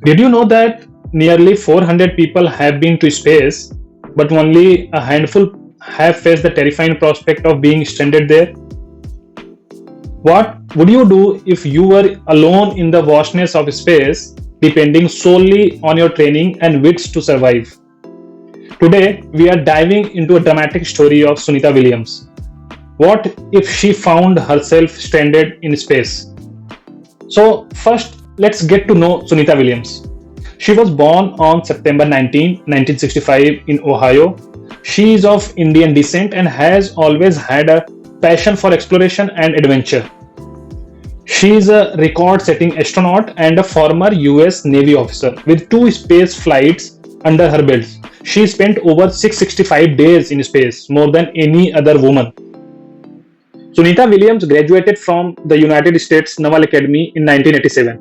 Did you know that nearly 400 people have been to space, but only a handful have faced the terrifying prospect of being stranded there? What would you do if you were alone in the vastness of space, depending solely on your training and wits to survive? Today, we are diving into a dramatic story of Sunita Williams. What if she found herself stranded in space? So, first, let's get to know Sunita Williams. She was born on September 19, 1965 in Ohio. She is of Indian descent and has always had a passion for exploration and adventure. She is a record-setting astronaut and a former US Navy officer with two space flights under her belt. She spent over 665 days in space, more than any other woman. Sunita Williams graduated from the United States Naval Academy in 1987,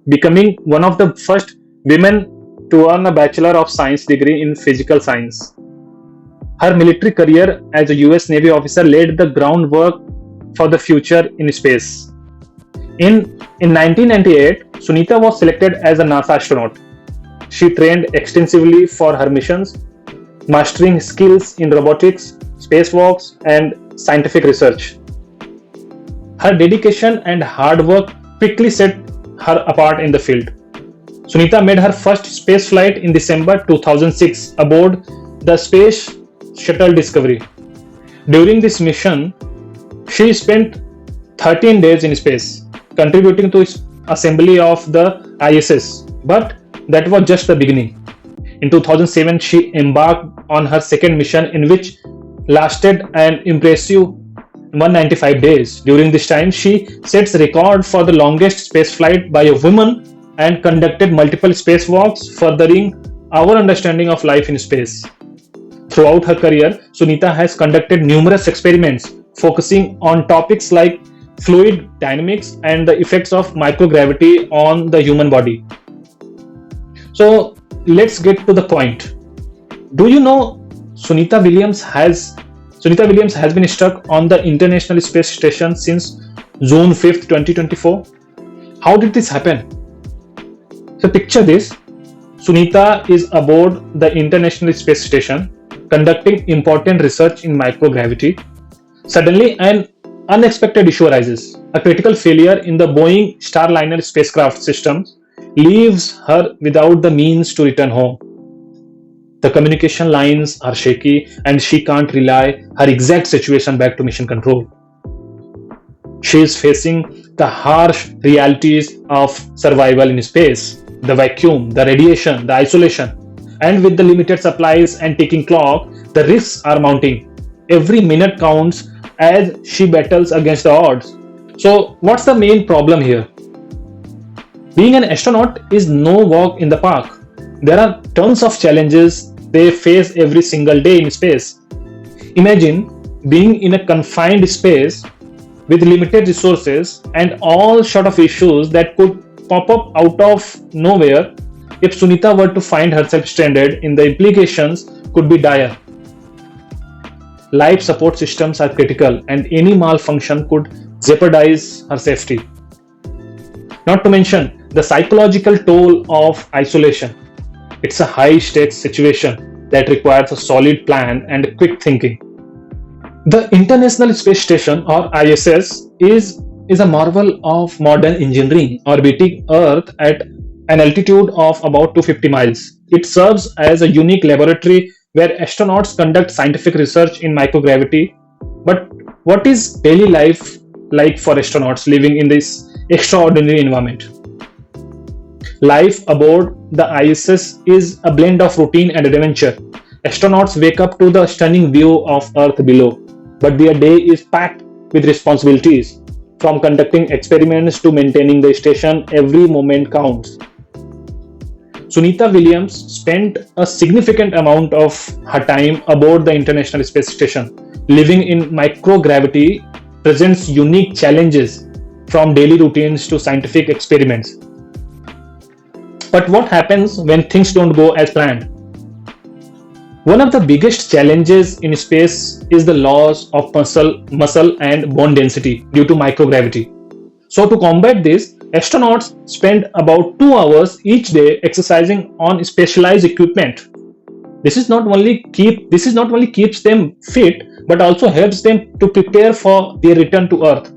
becoming one of the first women to earn a Bachelor of Science degree in physical science. Her military career as a US Navy officer laid the groundwork for the future in space. In 1998, Sunita was selected as a NASA astronaut. She trained extensively for her missions, mastering skills in robotics, spacewalks, and scientific research. Her dedication and hard work quickly set her apart in the field. Sunita made her first space flight in December 2006 aboard the Space Shuttle Discovery. During this mission, she spent 13 days in space, contributing to its assembly of the ISS. But that was just the beginning. In 2007, she embarked on her second mission, in which lasted an impressive 195 days. During this time, she sets the record for the longest space flight by a woman and conducted multiple spacewalks, furthering our understanding of life in space. Throughout her career, Sunita has conducted numerous experiments focusing on topics like fluid dynamics and the effects of microgravity on the human body. So let's get to the point. Do you know Sunita Williams has been stuck on the International Space Station since June 5th, 2024? How did this happen? So picture this. Sunita is aboard the International Space Station conducting important research in microgravity. Suddenly, an unexpected issue arises. A critical failure in the Boeing Starliner spacecraft system leaves her without the means to return home. The communication lines are shaky and she can't relay her exact situation back to mission control. She is facing the harsh realities of survival in space, the vacuum, the radiation, the isolation. And with the limited supplies and ticking clock, the risks are mounting. Every minute counts as she battles against the odds. So, what's the main problem here? Being an astronaut is no walk in the park. There are tons of challenges they face every single day in space. Imagine being in a confined space with limited resources and all sort of issues that could pop up out of nowhere. If Sunita were to find herself stranded, the implications could be dire. Life support systems are critical and any malfunction could jeopardize her safety. Not to mention the psychological toll of isolation. It's a high stakes situation that requires a solid plan and quick thinking. The International Space Station, or ISS, is a marvel of modern engineering, orbiting Earth at an altitude of about 250 miles. It serves as a unique laboratory where astronauts conduct scientific research in microgravity. But what is daily life like for astronauts living in this extraordinary environment? Life aboard the ISS is a blend of routine and adventure. Astronauts wake up to the stunning view of Earth below, but their day is packed with responsibilities. From conducting experiments to maintaining the station, every moment counts. Sunita Williams spent a significant amount of her time aboard the International Space Station. Living in microgravity presents unique challenges, from daily routines to scientific experiments. But what happens when things don't go as planned? One of the biggest challenges in space is the loss of muscle and bone density due to microgravity. So to combat this, Astronauts spend about 2 hours each day exercising on specialized equipment. This is not only keeps them fit, but also helps them to prepare for their return to Earth.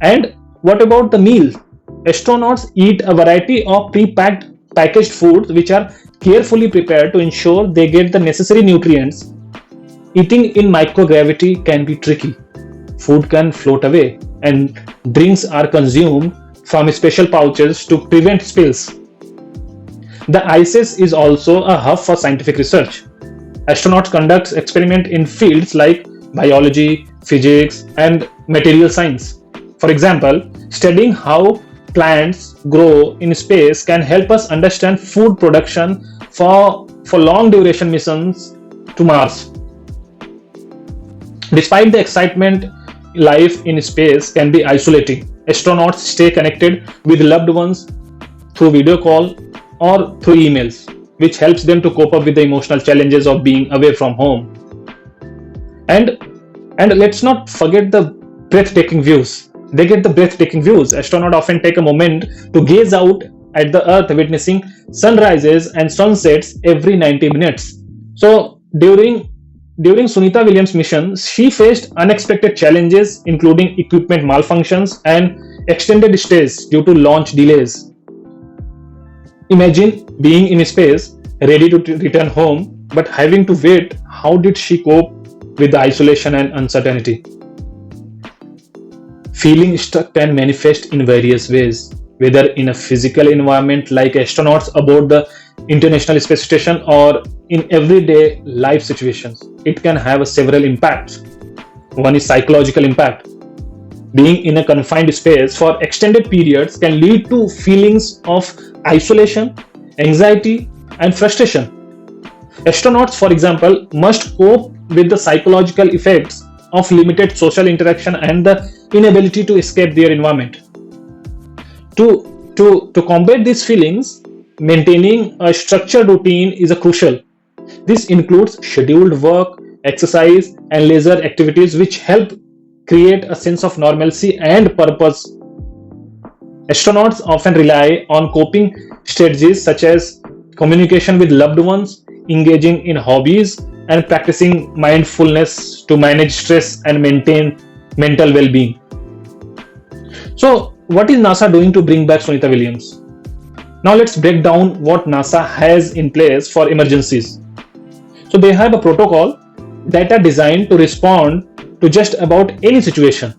And what about the meal? Astronauts eat a variety of packaged foods which are carefully prepared to ensure they get the necessary nutrients. Eating in microgravity can be tricky. Food can float away, and drinks are consumed from special pouches to prevent spills. The ISS is also a hub for scientific research. Astronauts conduct experiments in fields like biology, physics, and material science. For example, studying how plants grow in space can help us understand food production for long duration missions to Mars. Despite the excitement, life in space can be isolating. Astronauts stay connected with loved ones through video call or through emails, which helps them to cope up with the emotional challenges of being away from home. And let's not forget the breathtaking views. They get the breathtaking views. Astronauts often take a moment to gaze out at the Earth, witnessing sunrises and sunsets every 90 minutes. So during Sunita Williams' mission, she faced unexpected challenges, including equipment malfunctions and extended stays due to launch delays. Imagine being in space, ready to return home, but having to wait. How did she cope with the isolation and uncertainty? Feeling stuck can manifest in various ways, whether in a physical environment like astronauts aboard the International Space Station or in everyday life situations. It can have several impacts. One is psychological impact. Being in a confined space for extended periods can lead to feelings of isolation, anxiety, and frustration. Astronauts, for example, must cope with the psychological effects of limited social interaction and the inability to escape their environment. To combat these feelings, maintaining a structured routine is crucial. This includes scheduled work, exercise, and leisure activities which help create a sense of normalcy and purpose. Astronauts often rely on coping strategies such as communication with loved ones, engaging in hobbies, and practicing mindfulness to manage stress and maintain mental well-being. So, what is NASA doing to bring back Sunita Williams? Now let's break down what NASA has in place for emergencies. So they have a protocol that are designed to respond to just about any situation.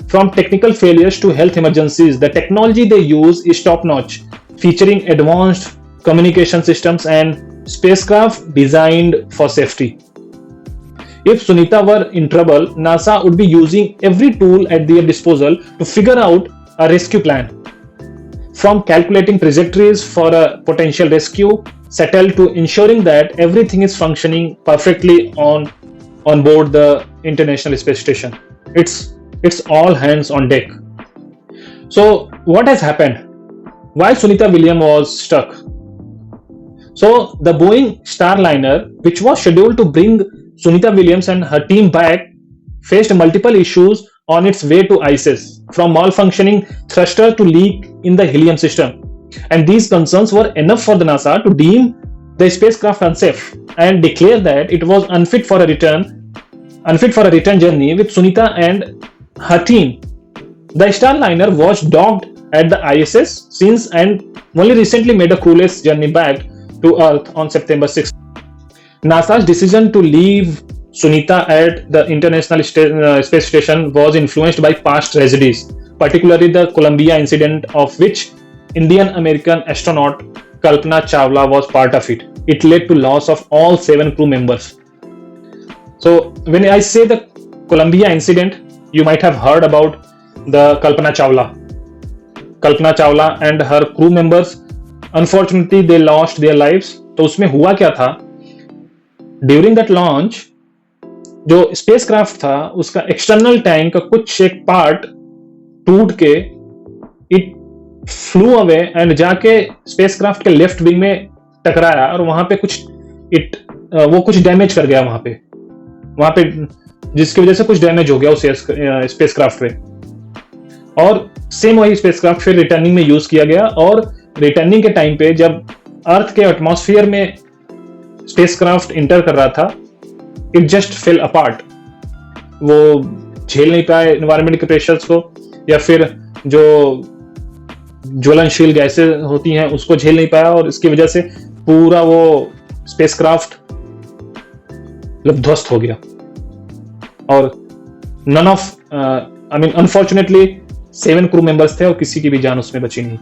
From technical failures to health emergencies, the technology they use is top-notch, featuring advanced communication systems and spacecraft designed for safety. If Sunita were in trouble, NASA would be using every tool at their disposal to figure out a rescue plan. From calculating trajectories for a potential rescue shuttle to ensuring that everything is functioning perfectly on board the International Space Station. It's all hands on deck. So what has happened? Why Sunita Williams was stuck? So the Boeing Starliner, which was scheduled to bring Sunita Williams and her team back, faced multiple issues on its way to ISS, from malfunctioning thruster to leak in the helium system. And these concerns were enough for the NASA to deem the spacecraft unsafe and declare that it was unfit for a return journey with Sunita and her team. The Starliner was docked at the ISS since and only recently made a crewless journey back to Earth on September 6th. NASA's decision to leave Sunita at the International Space Station was influenced by past tragedies, particularly the Columbia incident, of which Indian-American astronaut Kalpana Chawla was part of it. It led to loss of all 7 crew members. So when I say the Columbia incident, you might have heard about the Kalpana Chawla. Kalpana Chawla and her crew members, unfortunately they lost their lives. तो उसमें हुआ क्या था? During that launch, जो spacecraft था उसका external tank का कुछ एक part टूट के it flew away and जाके spacecraft के left wing में टकराया और वहां पे वो कुछ डैमेज कर गया वहां पे जिसकी वजह से कुछ डैमेज हो गया उस स्पेसक्राफ्ट पे। और सेम वही स्पेसक्राफ्ट फिर रिटर्निंग में यूज किया गया, और रिटर्निंग के टाइम पे जब अर्थ के एटमॉस्फेयर में स्पेसक्राफ्ट इंटर कर रहा था, इट जस्ट फेल अपार्ट। वो झेल नहीं पाए एनवायरमेंट के प्रेशर्स को, या फिर जो ज्वलनशील गैसें होती हैं उसको झेल नहीं पाया, और इसकी वजह से पूरा वो स्पेसक्राफ्ट ध्वस्त हो गया। और none of unfortunately 7 crew members थे और किसी की भी जान उसमें बची नहीं।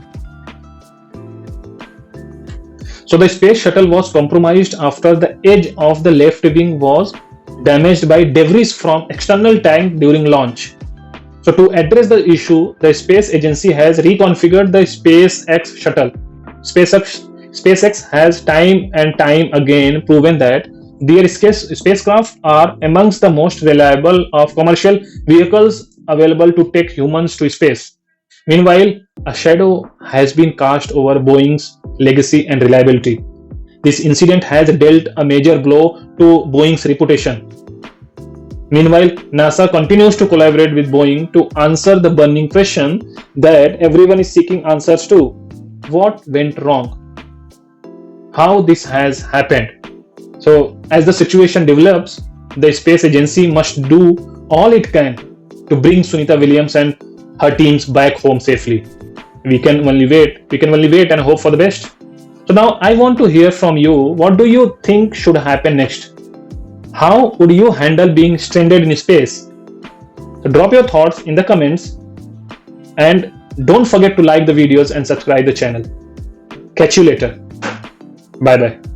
So the space shuttle was compromised after the edge of the left wing was damaged by debris from external tank during launch. So to address the issue, the space agency has reconfigured the SpaceX shuttle. SpaceX has time and time again proven that their spacecraft are amongst the most reliable of commercial vehicles available to take humans to space. Meanwhile, a shadow has been cast over Boeing's legacy and reliability. This incident has dealt a major blow to Boeing's reputation. Meanwhile, NASA continues to collaborate with Boeing to answer the burning question that everyone is seeking answers to. What went wrong? How this has happened? So, as the situation develops, the space agency must do all it can to bring Sunita Williams and her teams back home safely. We can only wait and hope for the best. So now I want to hear from you. What do you think should happen next? How would you handle being stranded in space? So drop your thoughts in the comments, and don't forget to like the videos and subscribe the channel. Catch you later. Bye bye.